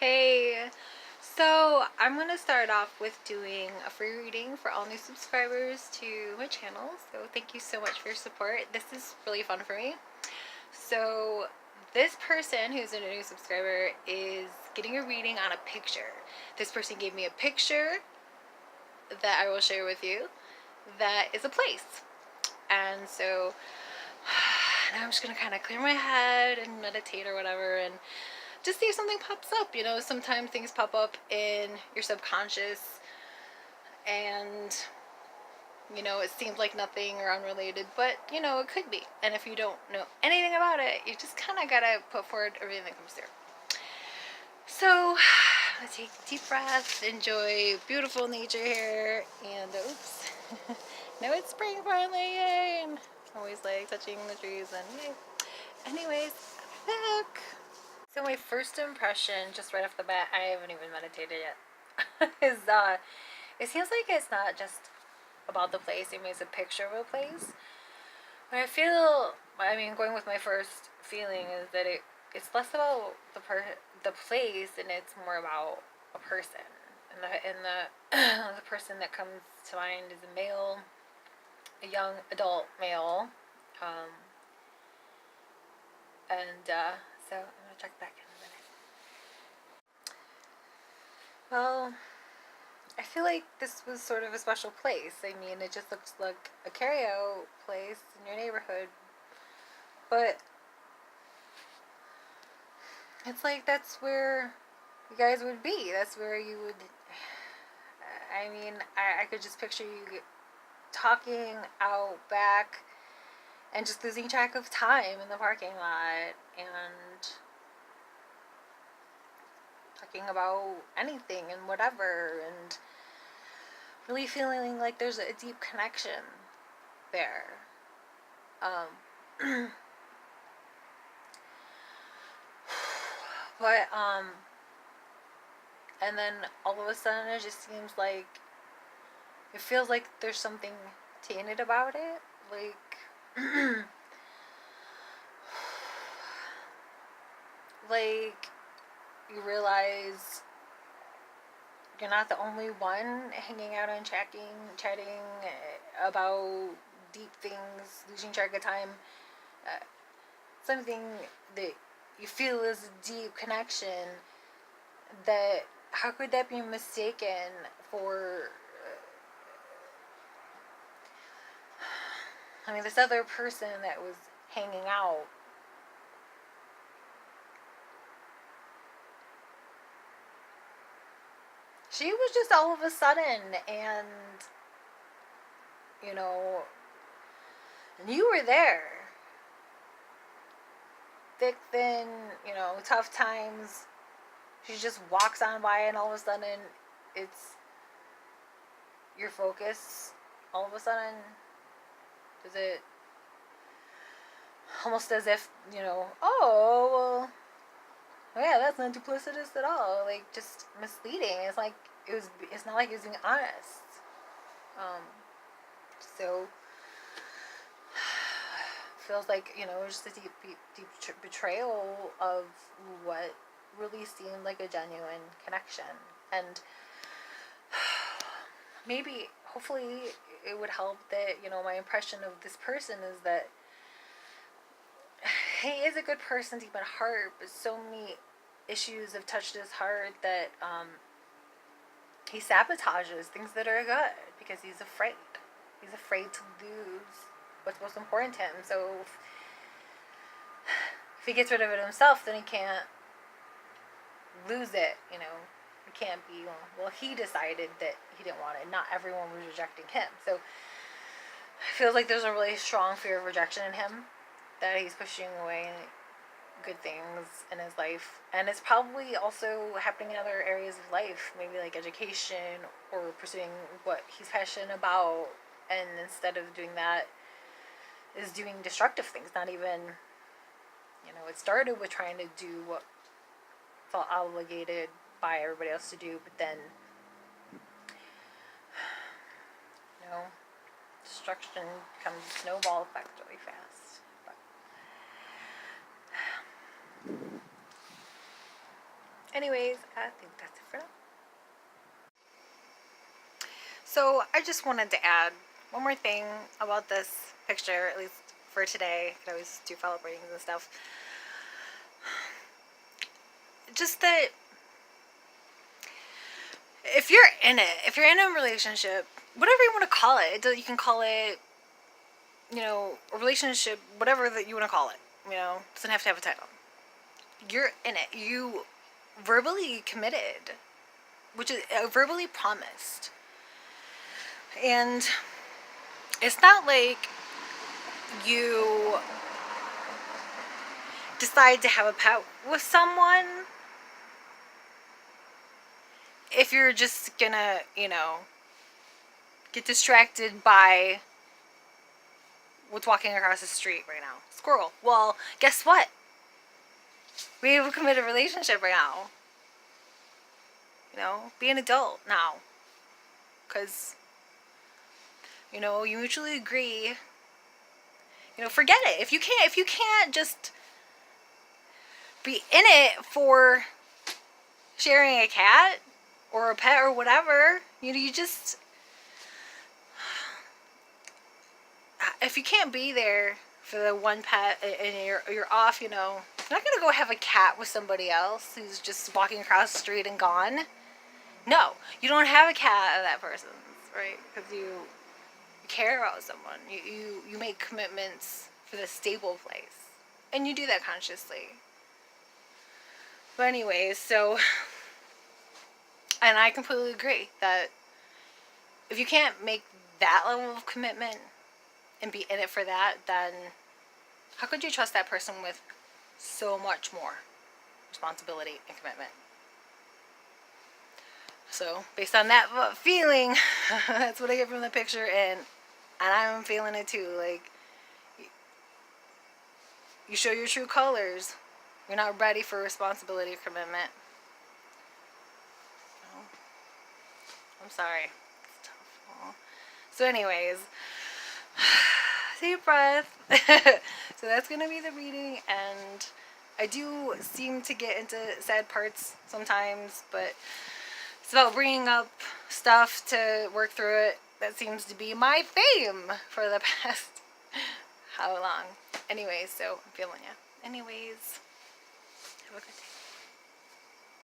Hey, so I'm going to start off with doing a free reading for all new subscribers to my channel. So thank you so much for your support. This is really fun for me. So this person who's a new subscriber is getting a reading on a picture. This person gave me a picture that I will share with you that is a place. And so now I'm just going to kind of clear my head and meditate or whatever and just see if something pops up. Sometimes things pop up in your subconscious and, it seems like nothing or unrelated, but, it could be. And if you don't know anything about it, you just kind of got to put forward everything that comes through. So, let's take a deep breath, enjoy beautiful nature here, and oops. Now it's spring finally, yay! And always like touching the trees and yay. Anyways, back. So my first impression, just right off the bat, I haven't even meditated yet, is it seems like it's not just about the place. It means a picture of a place. But going with my first feeling is that it's less about the place and it's more about a person. And the person that comes to mind is a male, a young adult male, so I'm gonna check back in a minute. Well, I feel like this was sort of a special place. I mean, it just looks like a carryout place in your neighborhood, but it's like that's where you guys would be. That's where you would. I could just picture you talking out back and just losing track of time in the parking lot and talking about anything and whatever and really feeling like there's a deep connection there. But and then all of a sudden it just seems like it feels like there's something tainted about it, like like you realize you're not the only one hanging out and chatting about deep things, losing track of time. Something that you feel is a deep connection. That how could that be mistaken for? This other person that was hanging out. She was just all of a sudden, and and you were there. Thick, thin, tough times. She just walks on by, and all of a sudden, it's your focus. All of a sudden, does it almost as if, oh, well, yeah, that's not duplicitous at all. Like, just misleading. It's not like he was being honest. So feels like just a deep betrayal of what really seemed like a genuine connection. And maybe hopefully it would help that my impression of this person is that he is a good person deep at heart, but so many issues have touched his heart that he sabotages things that are good because he's afraid to lose what's most important to him. So if he gets rid of it himself, then he can't lose it. It can't be, well, he decided that he didn't want it. Not everyone was rejecting him. So I feel like there's a really strong fear of rejection in him, that he's pushing away good things in his life. And it's probably also happening in other areas of life, maybe like education or pursuing what he's passionate about. And instead of doing that, is doing destructive things. Not even, it started with trying to do what felt obligated by everybody else to do, but then, destruction becomes a snowball effect really fast. But Anyways, I think that's it for now. So I just wanted to add one more thing about this picture, at least for today. I could always do follow-up readings and stuff. Just that if you're in it, if you're in a relationship, whatever you want to call it, you can call it, a relationship, whatever that you want to call it, doesn't have to have a title. You're in it. You verbally committed, which is verbally promised. And it's not like you decide to have a pet with someone if you're just gonna, get distracted by what's walking across the street right now. Squirrel. Well, guess what? We have a committed relationship right now. Be an adult now. Because, you mutually agree. Forget it. If you can't just be in it for sharing a cat or a pet or whatever, you just, if you can't be there for the one pet and you're off, you're not gonna go have a cat with somebody else who's just walking across the street and gone. No, you don't have a cat of that person's, right? Because you care about someone. You make commitments for the stable place, and you do that consciously. But anyways, so, and I completely agree that if you can't make that level of commitment and be in it for that, then how could you trust that person with so much more responsibility and commitment? So, based on that feeling, that's what I get from the picture, and I'm feeling it too. Like, you show your true colors. You're not ready for responsibility or commitment. I'm sorry. It's tough. So anyways, deep breath. So that's going to be the reading, and I do seem to get into sad parts sometimes, but it's about bringing up stuff to work through it. That seems to be my theme for the past how long. Anyways, so I'm feeling ya. Anyways, have a good day.